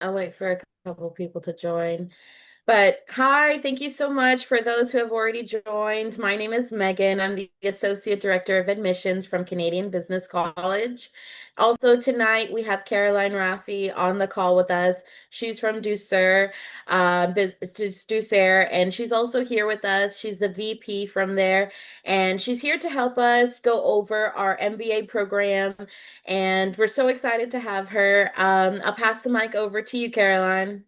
I'll wait for a couple people to join. But hi, thank you so much for those who have already joined. My name is Megan. I'm the Associate Director of Admissions from Canadian Business College. Also, tonight we have Caroline Raffi on the call with us. She's from Ducere, Ducere, and she's also here with us. She's the VP from there, and she's here to help us go over our MBA program. And we're so excited to have her. I'll pass the mic over to you, Caroline.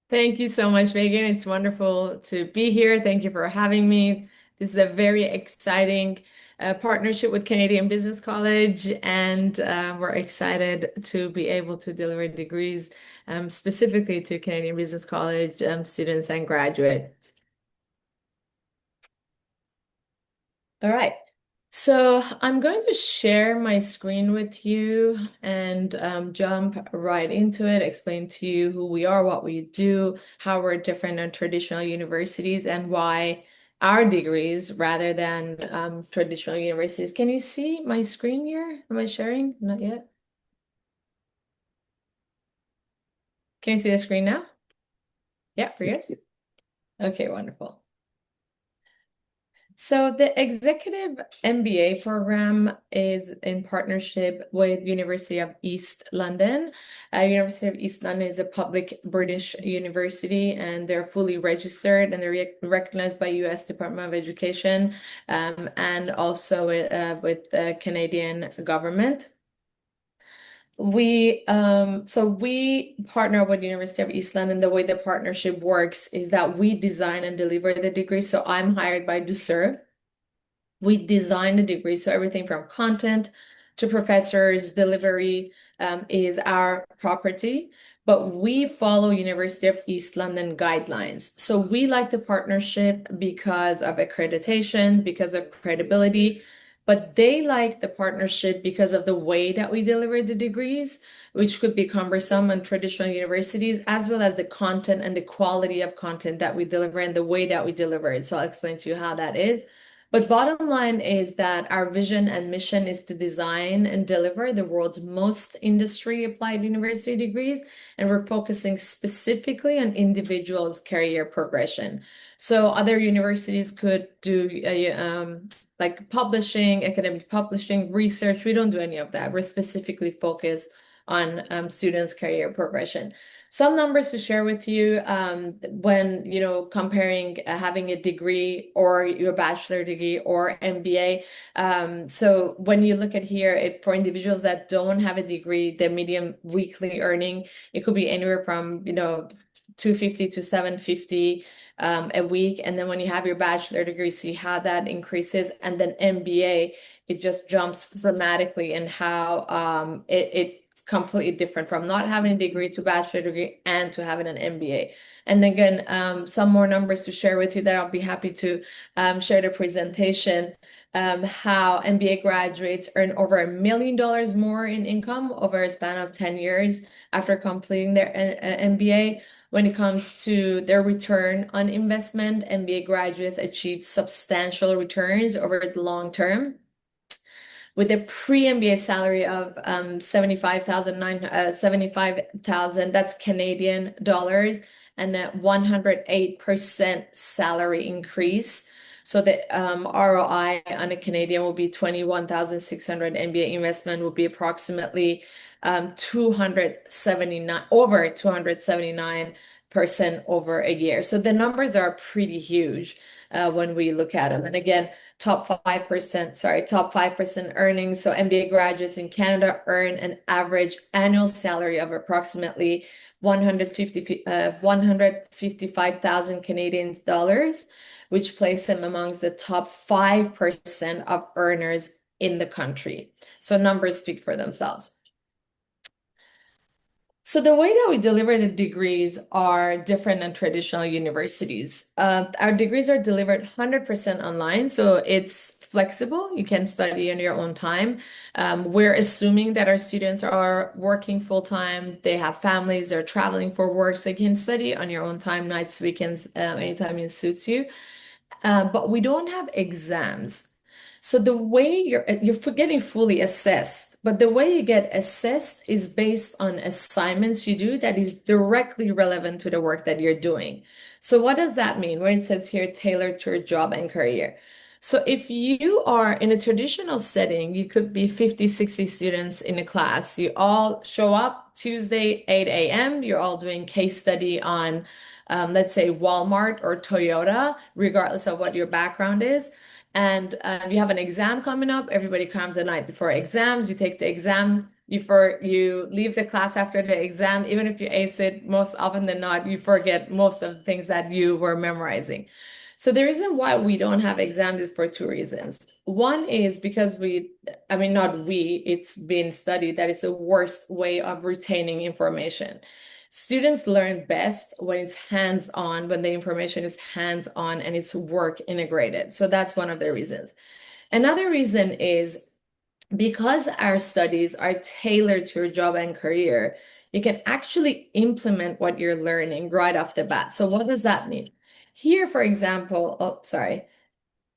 Thank you so much, Megan. It's wonderful to be here. Thank you for having me. This is a very exciting partnership with Canadian Business College, and we're excited to be able to deliver degrees specifically to Canadian Business College students and graduates. All right. So I'm going to share my screen with you and jump right into it, explain to you who we are, what we do, how we're different than traditional universities, and why our degrees rather than traditional universities. Can you see my screen here? Am I sharing? Not yet. Can you see the screen now? Yeah, we're good. Okay, wonderful. So the Executive MBA program is in partnership with University of East London. University of East London is a public British university, and they're fully registered and they're recognized by U.S. Department of Education and also with the Canadian government. We partner with University of East London. The way the partnership works is that we design and deliver the degree. So I'm hired by Ducere. We design the degree, so everything from content to professors, delivery is our property, but we follow University of East London guidelines. So we like the partnership because of accreditation, because of credibility, but they like the partnership because of the way that we deliver the degrees, which could be cumbersome on traditional universities, as well as the content and the quality of content that we deliver and the way that we deliver it. So I'll explain to you how that is. But bottom line is that our vision and mission is to design and deliver the world's most industry applied university degrees, and we're focusing specifically on individuals' career progression. So other universities could do like publishing, academic publishing, research. We don't do any of that. We're specifically focused on students' career progression. Some numbers to share with you when comparing having a degree or your bachelor degree or MBA. So when you look at here, for individuals that don't have a degree, the median weekly earning, it could be anywhere from 250 to 750 a week. And then when you have your bachelor degree, see how that increases. And then MBA, it just jumps dramatically in how it's completely different from not having a degree to bachelor degree and to having an MBA. And again, some more numbers to share with you that I'll be happy to share the presentation. How MBA graduates earn over $1 million more in income over a span of 10 years after completing their MBA. When it comes to their return on investment, MBA graduates achieve substantial returns over the long term with a pre-MBA salary of 75,000, that's Canadian dollars, and a 108% salary increase. So the ROI on a Canadian will be 21,600. MBA investment will be approximately 279 over 279% over a year. So the numbers are pretty huge when we look at them. And again, top 5% earnings. So MBA graduates in Canada earn an average annual salary of approximately 155,000 Canadian dollars, which place them amongst the top 5% of earners in the country. So numbers speak for themselves. So the way that we deliver the degrees are different than traditional universities. Our degrees are delivered 100% online, so it's flexible. You can study on your own time. We're assuming that our students are working full time, they have families, they're traveling for work, so you can study on your own time, nights, weekends, anytime it suits you. But we don't have exams. So the way you're getting fully assessed but the way you get assessed is based on assignments you do that is directly relevant to the work that you're doing. So what does that mean when it says here tailored to your job and career? So if you are in a traditional setting, you could be 50, 60 students in a class. You all show up Tuesday, 8 a.m. You're all doing case study on, let's say, Walmart or Toyota, regardless of what your background is. And you have an exam coming up. Everybody comes the night before exams. You take the exam. You leave the class after the exam. Even if you ace it, most often than not, you forget most of the things that you were memorizing. So the reason why we don't have exams is for two reasons. One is because I mean, not we, it's been studied that it's the worst way of retaining information. Students learn best when it's hands-on, when the information is hands-on and it's work integrated. So that's one of the reasons. Another reason is because our studies are tailored to your job and career, you can actually implement what you're learning right off the bat. So what does that mean? Here, for example, oh, sorry,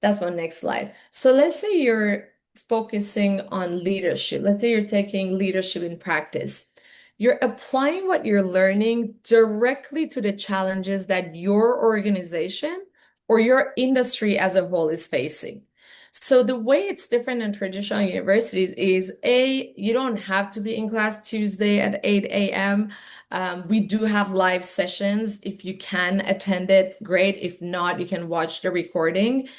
that's my next slide. So let's say you're focusing on leadership. Let's say you're taking leadership in practice. You're applying what you're learning directly to the challenges that your organization or your industry as a whole is facing. So the way it's different in traditional universities is A, you don't have to be in class Tuesday at 8 a.m. We do have live sessions. If you can attend it, great. If not, you can watch the recording.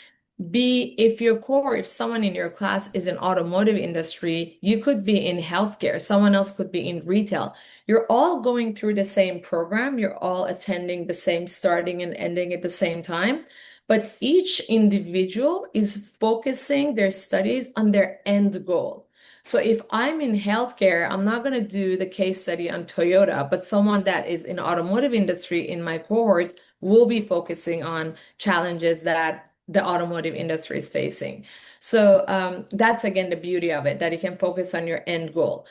B, if someone in your class is in automotive industry, you could be in healthcare, someone else could be in retail. You're all going through the same program, you're all attending the same starting and ending at the same time, but each individual is focusing their studies on their end goal. So if I'm in healthcare, I'm not going to do the case study on Toyota, but someone that is in automotive industry in my cohorts will be focusing on challenges that the automotive industry is facing. So that's again the beauty of it, that you can focus on your end goal.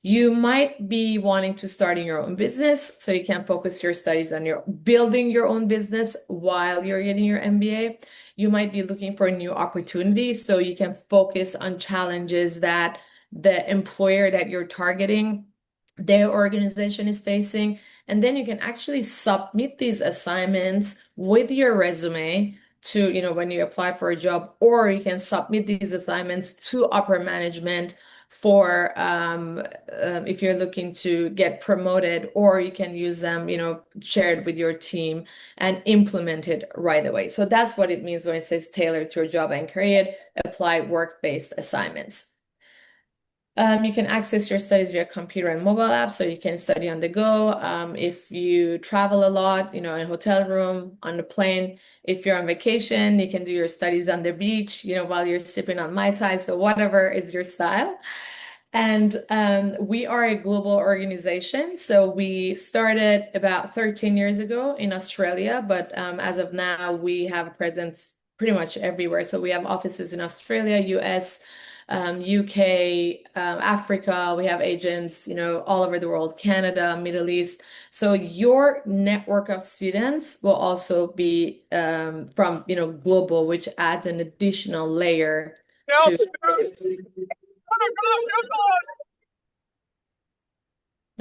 You might be wanting to start in your own business, so you can focus your studies on your building your own business while you're getting your MBA. You might be looking for a new opportunity, so you can focus on challenges that the employer that you're targeting, their organization is facing. And then you can actually submit these assignments with your resume to, when you apply for a job, or you can submit these assignments to upper management for if you're looking to get promoted, or you can use them, shared with your team and implement it right away. So that's what it means when it says tailored to your job and career, apply work-based assignments. You can access your studies via computer and mobile apps, so you can study on the go. If you travel a lot, in a hotel room, on the plane, if you're on vacation, you can do your studies on the beach, while you're sipping on Mai Tai, so whatever is your style. And we are a global organization. So we started about 13 years ago in Australia, but as of now, we have a presence pretty much everywhere. So we have offices in Australia, US, UK, Africa. We have agents, all over the world, Canada, Middle East. So your network of students will also be from, global, which adds an additional layer to.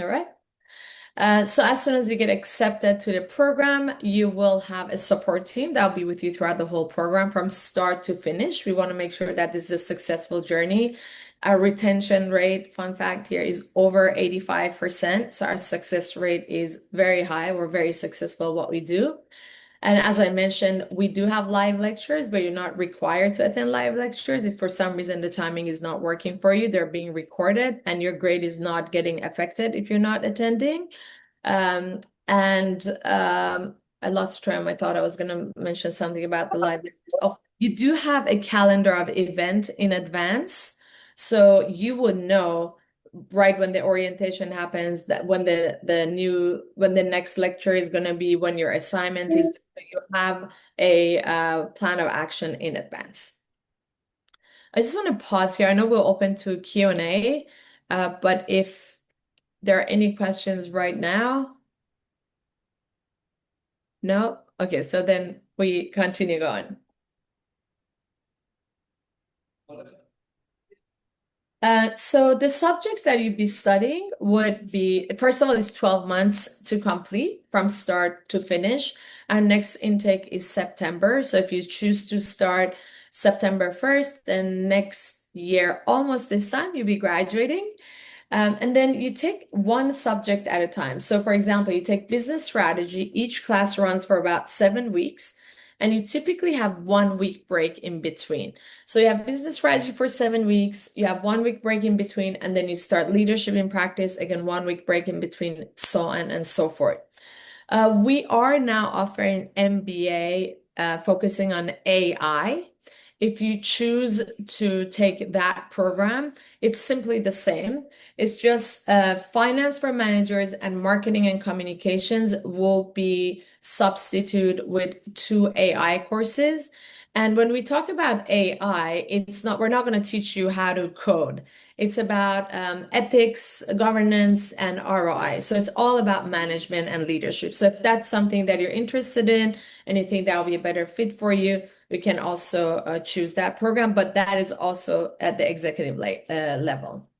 All right. So as soon as you get accepted to the program, you will have a support team that will be with you throughout the whole program from start to finish. We want to make sure that this is a successful journey. Our retention rate, fun fact here, is over 85%. So our success rate is very high. We're very successful at what we do. And as I mentioned, we do have live lectures, but you're not required to attend live lectures. If for some reason the timing is not working for you, they're being recorded and your grade is not getting affected if you're not attending. And I lost track of my thought. I was going to mention something about the live lectures. Oh, you do have a calendar of event in advance. So you would know right when the orientation happens, that when the next lecture is going to be, when your assignment is due, you have a plan of action in advance. I just want to pause here. I know we'll open to Q&A, but if there are any questions right now, no? Okay, so then we continue going. So the subjects that you'd be studying would be, first of all, it's 12 months to complete from start to finish. Our next intake is September. So if you choose to start September 1st, then next year, almost this time, you'll be graduating. And then you take one subject at a time. So, for example, you take business strategy. Each class runs for about 7 weeks, and you typically have 1 week break in between. So, you have business strategy for 7 weeks, you have 1 week break in between, and then you start leadership in practice, again, 1 week break in between, so on and so forth. We are now offering MBA focusing on AI. If you choose to take that program, it's simply the same. It's just finance for managers and marketing and communications will be substituted with 2 AI courses. And when we talk about AI, we're not going to teach you how to code. It's about ethics, governance, and ROI. So it's all about management and leadership. So if that's something that you're interested in and you think that will be a better fit for you, we can also choose that program, but that is also at the executive level.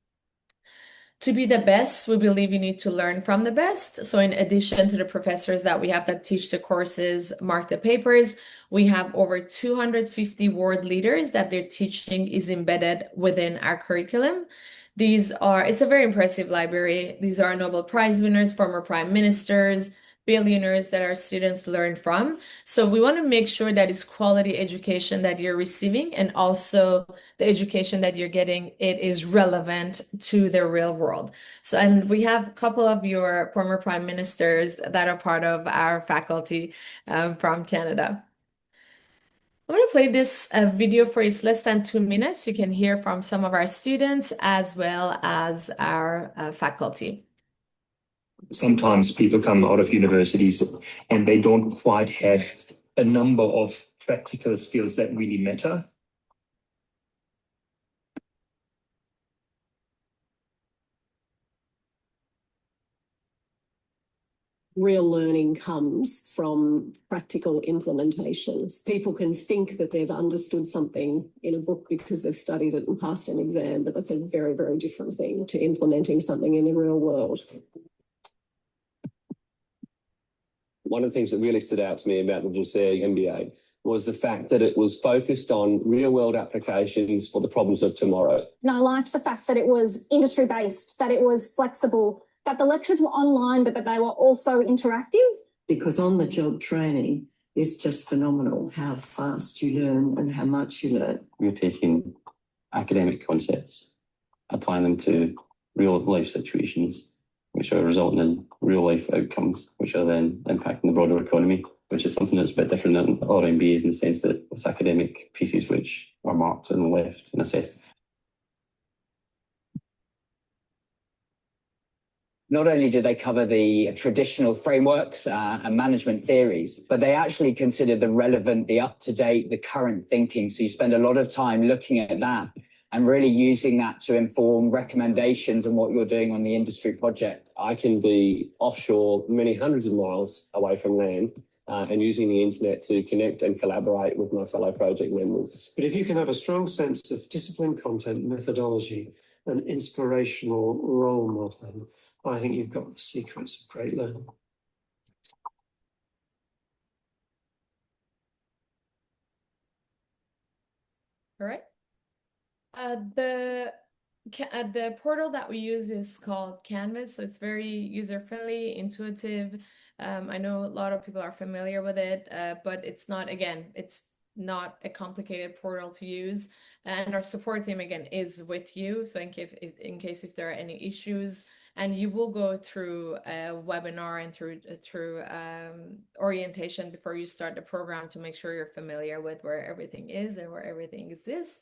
To be the best, we believe you need to learn from the best. So in addition to the professors that we have that teach the courses, mark the papers, we have over 250 world leaders that their teaching is embedded within our curriculum. It's a very impressive library. These are Nobel Prize winners, former prime ministers, billionaires that our students learn from. So we want to make sure that it's quality education that you're receiving, and also the education that you're getting, it is relevant to the real world. So, and we have a couple of your former prime ministers that are part of our faculty from Canada. I'm going to play this video for you. It's less than 2 minutes. You can hear from some of our students as well as our faculty. Sometimes people come out of universities and they don't quite have a number of practical skills that really matter. Real learning comes from practical implementations. People can think that they've understood something in a book because they've studied it and passed an exam, but that's a very, very different thing to implementing something in the real world. One of the things that really stood out to me about the Ducere MBA was the fact that it was focused on real-world applications for the problems of tomorrow. And I liked the fact that it was industry-based, that it was flexible, that the lectures were online, but that they were also interactive. Because on-the-job training is just phenomenal, how fast you learn and how much you learn. We're taking academic concepts, applying them to real-life situations, which are resulting in real-life outcomes, which are then impacting the broader economy, which is something that's a bit different than other MBAs in the sense that it's academic pieces which are marked and left and assessed. Not only do they cover the traditional frameworks and management theories, but they actually consider the relevant, the up-to-date, the current thinking. So you spend a lot of time looking at that and really using that to inform recommendations on what you're doing on the industry project. I can be offshore many hundreds of miles away from land and using the internet to connect and collaborate with my fellow project members. But if you can have a strong sense of discipline, content, methodology, and inspirational role modeling, I think you've got the secrets of great learning. All right. The portal that we use is called Canvas, so it's very user-friendly, intuitive. I know a lot of people are familiar with it, but it's not a complicated portal to use. And our support team, again, is with you. So in case if there are any issues, and you will go through a webinar and through orientation before you start the program to make sure you're familiar with where everything is and where everything exists.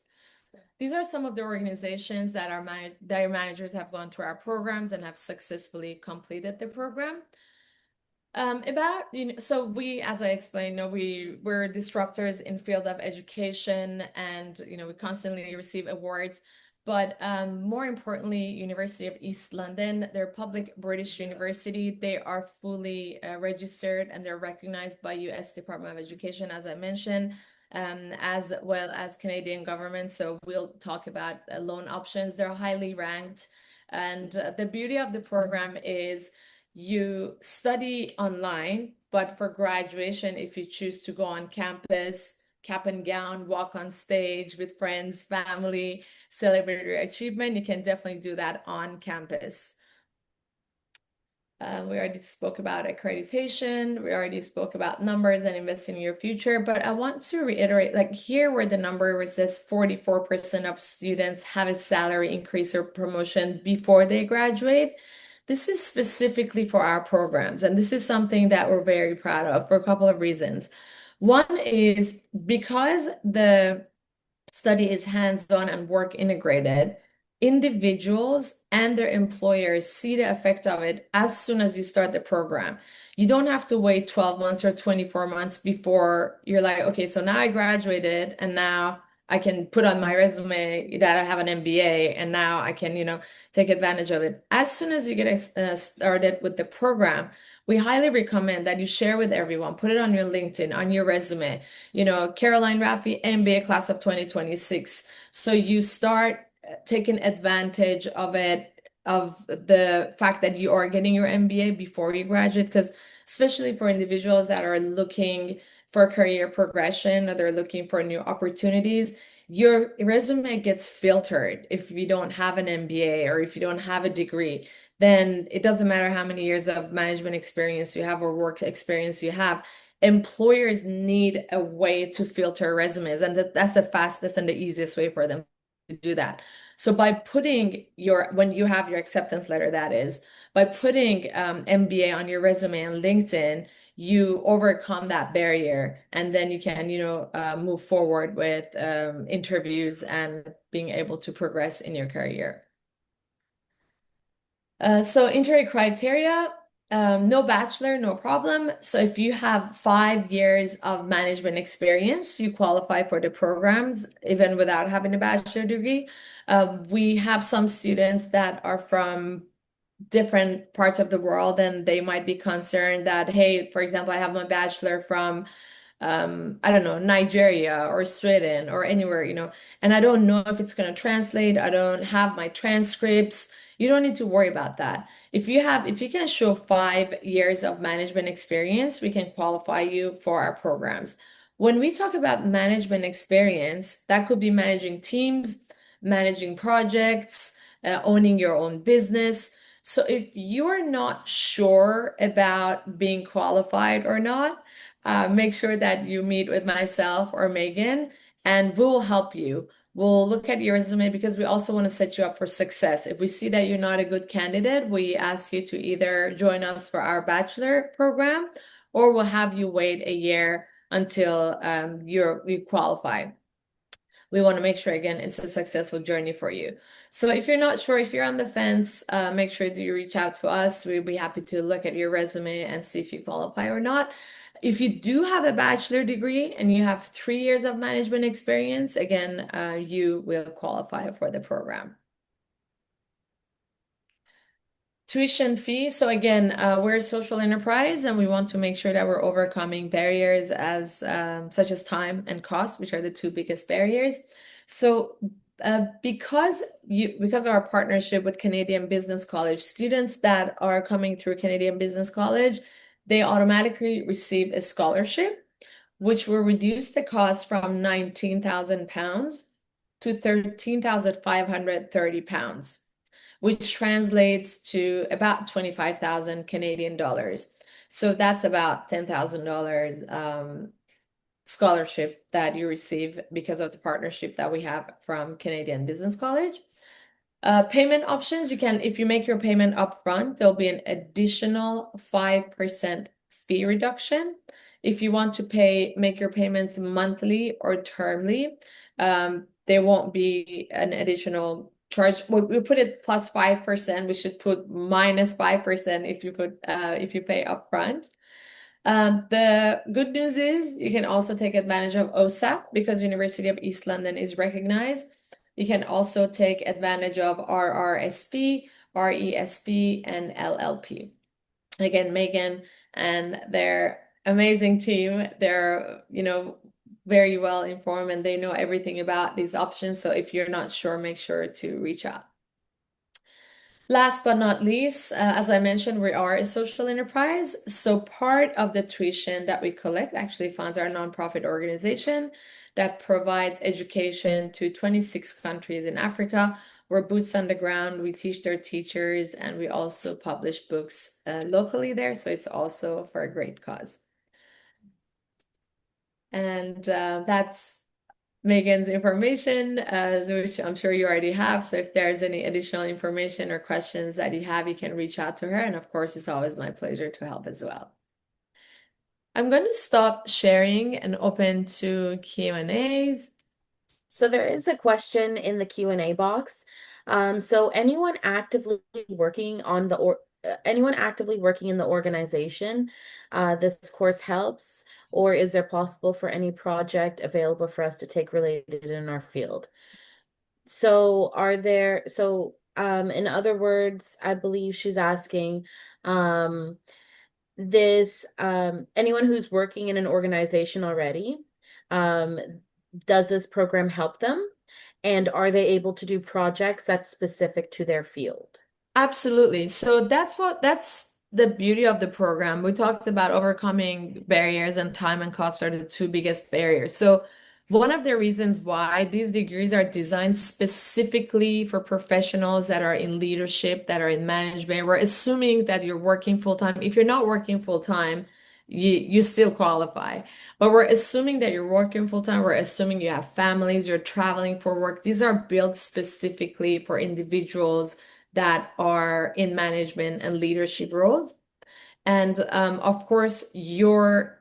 These are some of the organizations that our managers have gone through our programs and have successfully completed the program. So we, as I explained, we're disruptors in field of education, and we constantly receive awards. But more importantly, University of East London, they're a public British university. They are fully registered and they're recognized by US Department of Education, as I mentioned. as well as Canadian government. So we'll talk about loan options. They're highly ranked. And the beauty of the program is you study online, but for graduation, if you choose to go on campus, cap and gown, walk on stage with friends, family, celebrate your achievement, you can definitely do that on campus. We already spoke about accreditation. We already spoke about numbers and investing in your future. But I want to reiterate, like here where the number was this 44% of students have a salary increase or promotion before they graduate. This is specifically for our programs. And this is something that we're very proud of for a couple of reasons. One is because the study is hands-on and work integrated, individuals and their employers see the effect of it as soon as you start the program. You don't have to wait 12 months or 24 months before you're like, okay, so now I graduated and now I can put on my resume that I have an MBA and now I can, take advantage of it. As soon as you get started with the program, we highly recommend that you share with everyone, put it on your LinkedIn, on your resume, Caroline Raffi, MBA class of 2026. So you start taking advantage of it, of the fact that you are getting your MBA before you graduate, because especially for individuals that are looking for career progression or they're looking for new opportunities, your resume gets filtered if you don't have an MBA or if you don't have a degree. Then it doesn't matter how many years of management experience you have or work experience you have. Employers need a way to filter resumes, and that's the fastest and the easiest way for them to do that. So by putting when you have your acceptance letter, that is, by putting MBA on your resume on LinkedIn, you overcome that barrier, and then you can, move forward with interviews and being able to progress in your career. So entry criteria, no bachelor, no problem. So if you have 5 years of management experience, you qualify for the programs, even without having a bachelor degree. We have some students that are from different parts of the world, and they might be concerned that, hey, for example, I have my bachelor from I don't know, Nigeria or Sweden or anywhere, and I don't know if it's going to translate. I don't have my transcripts. You don't need to worry about that. If you can show 5 years of management experience, we can qualify you for our programs. When we talk about management experience, that could be managing teams, managing projects, owning your own business. So if you're not sure about being qualified or not, make sure that you meet with myself or Megan, and we will help you. We'll look at your resume because we also want to set you up for success. If we see that you're not a good candidate, we ask you to either join us for our bachelor program, or we'll have you wait a year until you qualify. We want to make sure, again, it's a successful journey for you. So if you're not sure, if you're on the fence, make sure that you reach out to us. We'll be happy to look at your resume and see if you qualify or not. If you do have a bachelor degree and you have 3 years of management experience, again, you will qualify for the program. Tuition fee. So again, we're a social enterprise and we want to make sure that we're overcoming barriers such as time and cost, which are the 2 biggest barriers. So because of our partnership with Canadian Business College, students that are coming through Canadian Business College, they automatically receive a scholarship, which will reduce the cost from £19,000 to £13,530, which translates to about 25,000 Canadian dollars. So that's about $10,000 scholarship that you receive because of the partnership that we have from Canadian Business College. Payment options, if you make your payment upfront, there'll be an additional 5% fee reduction. If you want to make your payments monthly or termly, there won't be an additional charge. We put it plus 5%. We should put minus 5% if you pay upfront. The good news is you can also take advantage of OSAP because University of East London is recognized. You can also take advantage of RRSP, RESP, and LLP. Again, Megan and their amazing team, they're, very well informed and they know everything about these options. So if you're not sure, make sure to reach out. Last but not least, as I mentioned, we are a social enterprise. So part of the tuition that we collect actually funds our nonprofit organization that provides education to 26 countries in Africa. We're boots on the ground. We teach their teachers and we also publish books locally there. So it's also for a great cause. And that's Megan's information, which I'm sure you already have. So if there's any additional information or questions that you have, you can reach out to her. And of course, it's always my pleasure to help as well. I'm going to stop sharing and open to Q&As. So there is a question in the Q&A box. So anyone actively working on the anyone actively working in the organization, this course helps, or is there possible for any project available for us to take related in our field? So in other words, I believe she's asking, anyone who's working in an organization already, does this program help them? And are they able to do projects that's specific to their field? Absolutely. So that's the beauty of the program. We talked about overcoming barriers, and time and cost are the two biggest barriers. So one of the reasons why these degrees are designed specifically for professionals that are in leadership, that are in management, we're assuming that you're working full time. If you're not working full time, you still qualify. But we're assuming that you're working full time. We're assuming you have families, you're traveling for work. These are built specifically for individuals that are in management and leadership roles. And of course, what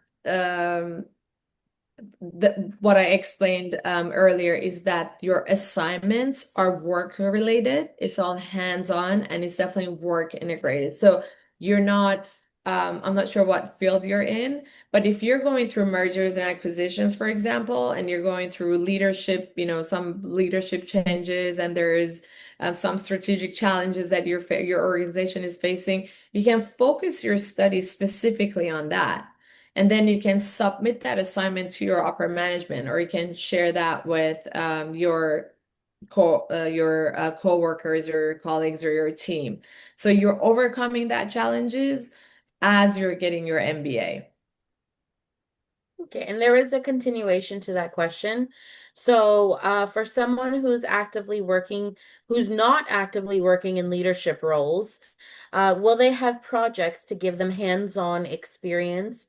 I explained earlier is that your assignments are work related. It's all hands-on and it's definitely work integrated. So you're not, I'm not sure what field you're in, but if you're going through mergers and acquisitions, for example, and you're going through leadership, some leadership changes and there's some strategic challenges that your organization is facing, you can focus your studies specifically on that. And then you can submit that assignment to your upper management, or you can share that with your coworkers, your colleagues, or your team. So you're overcoming that challenges as you're getting your MBA. Okay, and there is a continuation to that question. So, for someone who's not actively working in leadership roles, will they have projects to give them hands-on experience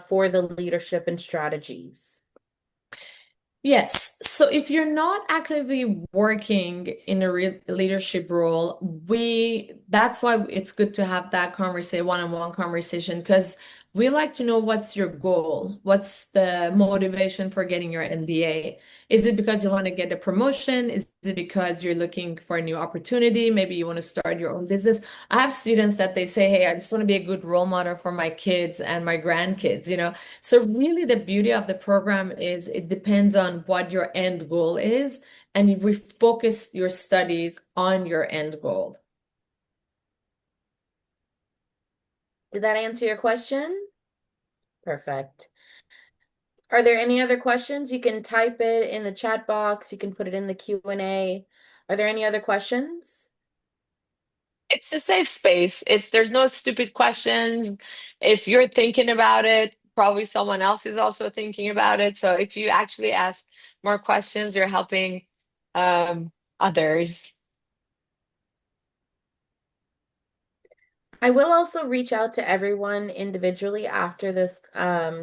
for the leadership and strategies? Yes. So if you're not actively working in a leadership role, that's why it's good to have that one-on-one conversation, because we like to know what's your goal, what's the motivation for getting your MBA. Is it because you want to get a promotion? Is it because you're looking for a new opportunity? Maybe you want to start your own business. I have students that they say, hey, I just want to be a good role model for my kids and my grandkids. So really the beauty of the program is it depends on what your end goal is, and you refocus your studies on your end goal. Did that answer your question? Perfect. Are there any other questions? You can type it in the chat box. You can put it in the Q&A. Are there any other questions? It's a safe space. There's no stupid questions. If you're thinking about it, probably someone else is also thinking about it. So if you actually ask more questions, you're helping others. I will also reach out to everyone individually after this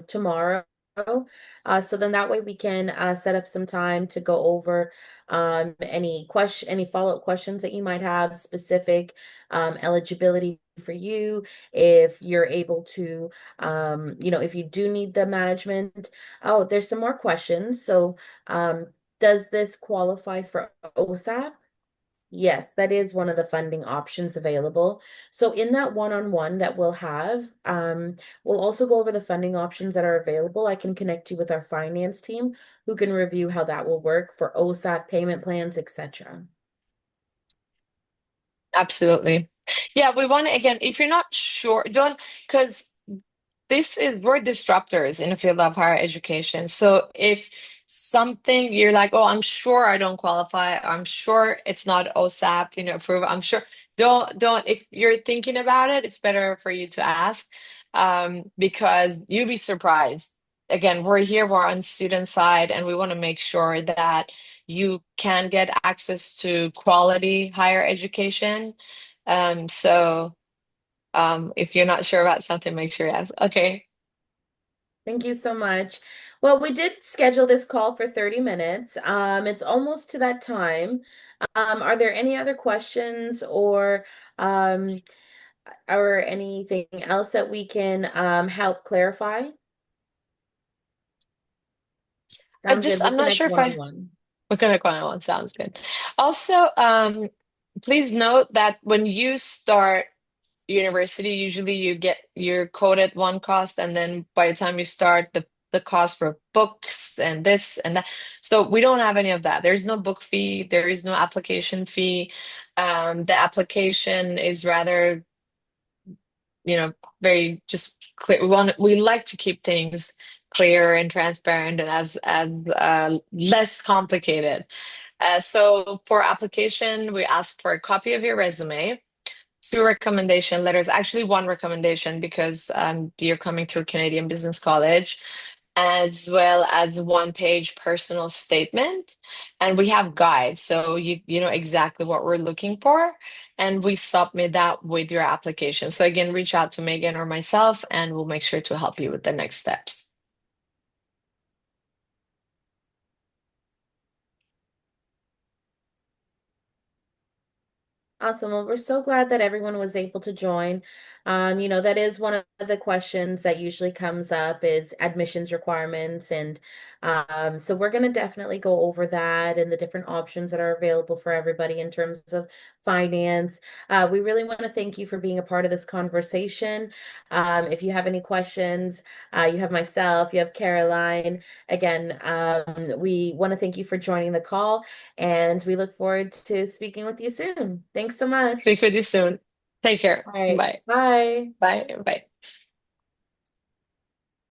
tomorrow. So then that way we can set up some time to go over any follow-up questions that you might have, specific eligibility for you, if you're able to, if you do need the management. Oh, there's some more questions. So does this qualify for OSAP? Yes, that is one of the funding options available. So in that one-on-one that we'll have, we'll also go over the funding options that are available. I can connect you with our finance team who can review how that will work for OSAT payment plans, etc. Absolutely. Yeah, we want to, again, if you're not sure, don't, because we're disruptors in the field of higher education. So if something you're like, oh, I'm sure I don't qualify, I'm sure it's not OSAP, approved, I'm sure, don't, if you're thinking about it, it's better for you to ask, because you'll be surprised. Again, we're on student side, and we want to make sure that you can get access to quality higher education. So if you're not sure about something, make sure you ask. Okay. Thank you so much. Well, we did schedule this call for 30 minutes. It's almost to that time. Are there any other questions um, or anything else that we can help clarify? Sounds good. We'll I'm not connect sure if one-on-one. we're gonna go on one. Sounds good. Also, please note that when you start university, usually you're quoted one cost, and then by the time you start, the cost for books and this and that. So we don't have any of that. There is no book fee, there is no application fee. The application is rather, very just clear. We like to keep things clear and transparent and as less complicated. So for application, we ask for a copy of your resume, two recommendation letters, actually one recommendation because you're coming through Canadian Business College, as well as one-page personal statement. And we have guides, so you know exactly what we're looking for, and we submit that with your application. So again, reach out to Megan or myself, and we'll make sure to help you with the next steps. Awesome. Well, we're so glad that everyone was able to join. That is one of the questions that usually comes up is admissions requirements. And so we're going to definitely go over that and the different options that are available for everybody in terms of finance. We really want to thank you for being a part of this conversation. If you have any questions, you have myself, you have Caroline. Again, we want to thank you for joining the call. And we look forward to speaking with you soon. Thanks so Speak much. with you soon. Take care. All right. Bye. Bye. Bye. Bye.